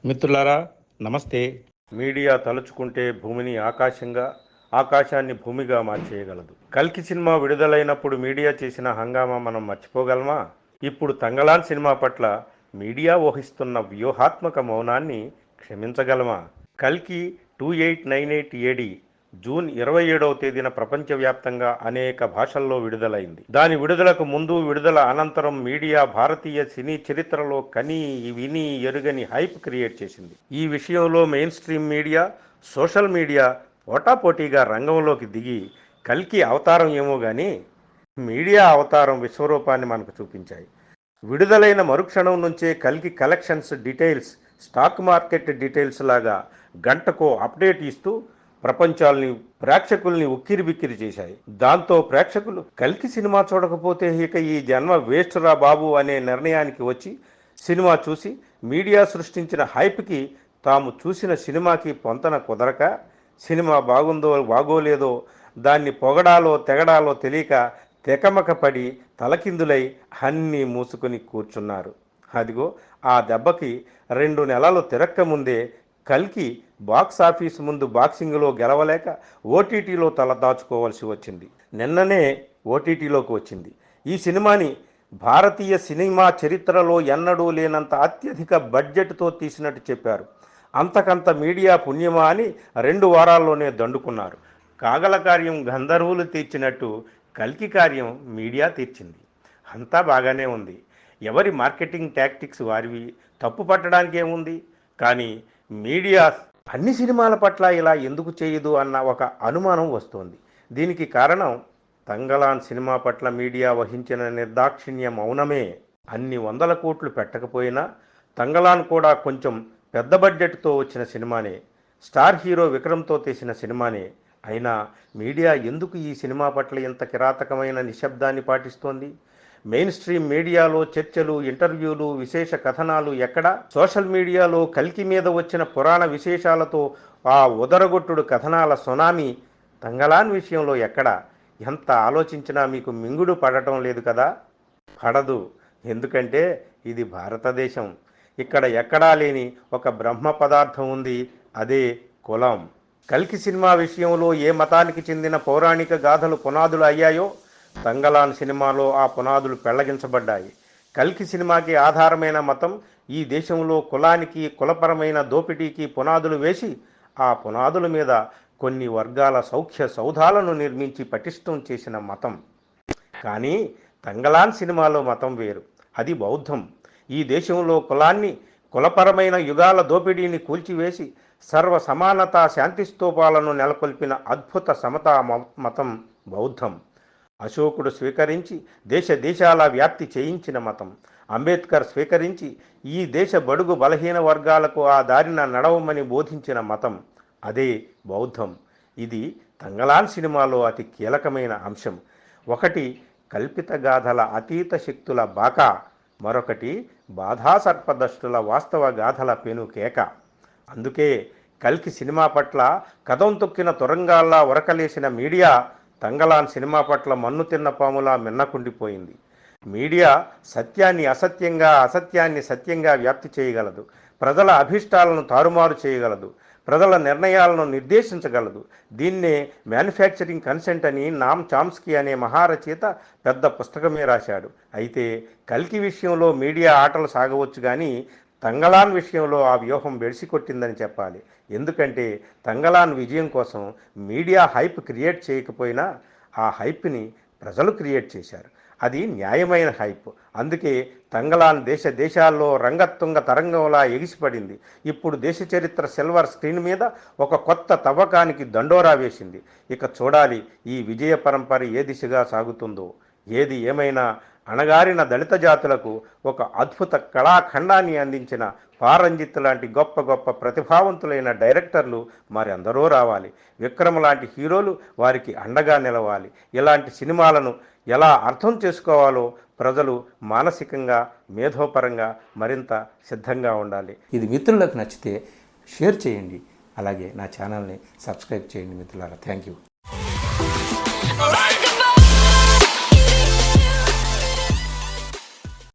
మిత్రులారా నమస్తే. మీడియా తలుచుకుంటే భూమిని ఆకాశంగా, ఆకాశాన్ని భూమిగా మార్చేయగలదు. కల్కి సినిమా విడుదలైనప్పుడు మీడియా చేసిన హంగామా మనం మర్చిపోగలమా? ఇప్పుడు తంగలాన్ సినిమా పట్ల మీడియా వహిస్తున్న వ్యూహాత్మక మౌనాన్ని క్షమించగలమా? కల్కి 2898 ఏడి జూన్ 27వ తేదీన ప్రపంచవ్యాప్తంగా అనేక భాషల్లో విడుదలైంది. దాని విడుదలకు ముందు, విడుదల అనంతరం మీడియా భారతీయ సినీ చరిత్రలో కని విని ఎరుగని హైప్ క్రియేట్ చేసింది. ఈ విషయంలో main stream media, social media పోటాపోటీగా రంగంలోకి దిగి కల్కి అవతారం ఏమో కానీ మీడియా అవతారం విశ్వరూపాన్ని మనకు చూపించాయి. విడుదలైన మరుక్షణం నుంచే కల్కి collections details stock market details లాగా గంటకో అప్డేట్ ఇస్తూ ప్రేక్షకుల్ని ఉక్కిరిబిక్కిరి చేశాయి. దాంతో ప్రేక్షకులు కల్కి సినిమా చూడకపోతే ఇక ఈ జన్మ వేస్ట్ రా బాబు అనే నిర్ణయానికి వచ్చి సినిమా చూసి మీడియా సృష్టించిన హైప్కి తాము చూసిన సినిమాకి పొంతన కుదరక సినిమా బాగుందో బాగోలేదో దాన్ని పొగడాలో తెగడాలో తెలియక తెకమకపడి తలకిందులై అన్నీ మూసుకొని కూర్చున్నారు. అదిగో ఆ దెబ్బకి 2 నెలలు తిరక్కముందే కల్కి బాక్స్ ఆఫీస్ ముందు బాక్సింగ్లో గెలవలేక ఓటీటీలో తలదాచుకోవాల్సి వచ్చింది. నిన్ననే ఓటీటీలోకి వచ్చింది. ఈ సినిమాని భారతీయ సినిమా చరిత్రలో ఎన్నడూ లేనంత అత్యధిక బడ్జెట్తో తీసినట్టు చెప్పారు. అంతకంత మీడియా పుణ్యమా అని 2 వారాల్లోనే దండుకున్నారు. కాగల కార్యం గంధర్వులు తీర్చినట్టు కల్కి కార్యం మీడియా తీర్చింది. అంతా బాగానే ఉంది. ఎవరి మార్కెటింగ్ టాక్టిక్స్ వారివి, తప్పు పట్టడానికి ఏముంది? కానీ మీడియా అన్ని సినిమాల పట్ల ఇలా ఎందుకు చేయదు అన్న ఒక అనుమానం వస్తోంది. దీనికి కారణం తంగలాన్ సినిమా పట్ల మీడియా వహించిన నిర్దాక్షిణ్య మౌనమే. అన్ని 100 కోట్లు పెట్టకపోయినా తంగలాన్ కూడా కొంచెం పెద్ద బడ్జెట్తో వచ్చిన సినిమానే, స్టార్ హీరో విక్రమ్తో తీసిన సినిమానే. అయినా మీడియా ఎందుకు ఈ సినిమా పట్ల ఇంత కిరాతకమైన నిశ్శబ్దాన్ని పాటిస్తోంది? మెయిన్ స్ట్రీమ్ మీడియాలో చర్చలు, ఇంటర్వ్యూలు, విశేష కథనాలు ఎక్కడా? సోషల్ మీడియాలో కల్కి మీద వచ్చిన పురాణ విశేషాలతో ఆ ఉదరగొట్టుడు కథనాల సునామీ తంగలాన్ విషయంలో ఎక్కడా? ఎంత ఆలోచించినా మీకు మింగుడు పడటం లేదు కదా? పడదు. ఎందుకంటే ఇది భారతదేశం. ఇక్కడ ఎక్కడా లేని ఒక బ్రహ్మ పదార్థం ఉంది. అదే కులం. కల్కి సినిమా విషయంలో ఏ మతానికి చెందిన పౌరాణిక గాథలు పునాదులు అయ్యాయో తంగలాన్ సినిమాలో ఆ పునాదులు పెళ్లగించబడ్డాయి. కల్కి సినిమాకి ఆధారమైన మతం ఈ దేశంలో కులానికి, కులపరమైన దోపిడీకి పునాదులు వేసి ఆ పునాదుల మీద కొన్ని వర్గాల సౌఖ్య సౌధాలను నిర్మించి పటిష్టం చేసిన మతం. కానీ తంగలాన్ సినిమాలో మతం వేరు. అది బౌద్ధం. ఈ దేశంలో కులాన్ని, కులపరమైన యుగాల దోపిడీని కూల్చివేసి సర్వ సమానత, శాంతిస్తూపాలను నెలకొల్పిన అద్భుత సమతా మతం బౌద్ధం. అశోకుడు స్వీకరించి దేశాల వ్యాప్తి చేయించిన మతం. అంబేద్కర్ స్వీకరించి ఈ దేశ బడుగు బలహీన వర్గాలకు ఆ దారిన నడవమని బోధించిన మతం. అదే బౌద్ధం. ఇది తంగలాన్ సినిమాలో అతి కీలకమైన అంశం. ఒకటి కల్పిత గాథల అతీత శక్తుల బాకా, మరొకటి బాధాసర్పదష్టుల వాస్తవ గాథల పెనుకేక. అందుకే కల్కి సినిమా పట్ల కదం తొక్కిన తురంగాల్లా ఉరకలేసిన మీడియా తంగలాన్ సినిమా పట్ల మన్ను తిన్న పాములా మిన్నకుండిపోయింది. మీడియా సత్యాన్ని అసత్యంగా, అసత్యాన్ని సత్యంగా వ్యాప్తి చేయగలదు. ప్రజల అభిష్టాలను తారుమారు చేయగలదు. ప్రజల నిర్ణయాలను నిర్దేశించగలదు. దీన్నే మ్యానుఫ్యాక్చరింగ్ కన్సెంట్ అని నామ్ చామ్స్కీ అనే మహారచయిత పెద్ద పుస్తకమే రాశాడు. అయితే కల్కి విషయంలో మీడియా ఆటలు సాగవచ్చు కానీ తంగలాన్ విషయంలో ఆ వ్యూహం బెడిసికొట్టిందని చెప్పాలి. ఎందుకంటే తంగలాన్ విజయం కోసం మీడియా హైప్ క్రియేట్ చేయకపోయినా ఆ హైప్ని ప్రజలు క్రియేట్ చేశారు. అది న్యాయమైన హైప్. అందుకే తంగలాన్ దేశాల్లో రంగతుంగ తరంగంలా ఎగిసిపడింది. ఇప్పుడు దేశ చరిత్ర సిల్వర్ స్క్రీన్ మీద ఒక కొత్త తవ్వకానికి దండోరా వేసింది. ఇక చూడాలి ఈ విజయ పరంపర ఏ దిశగా సాగుతుందో. ఏది ఏమైనా అణగారిన దళిత జాతులకు ఒక అద్భుత కళాఖండాన్ని అందించిన పారంజిత్ లాంటి గొప్ప గొప్ప ప్రతిభావంతులైన డైరెక్టర్లు మరెందరో రావాలి. విక్రమ్ లాంటి హీరోలు వారికి అండగా నిలవాలి. ఇలాంటి సినిమాలను ఎలా అర్థం చేసుకోవాలో ప్రజలు మానసికంగా, మేధోపరంగా మరింత సిద్ధంగా ఉండాలి. ఇది మిత్రులకు నచ్చితే షేర్ చేయండి. అలాగే నా ఛానల్ని సబ్స్క్రైబ్ చేయండి మిత్రులారా. Thank you.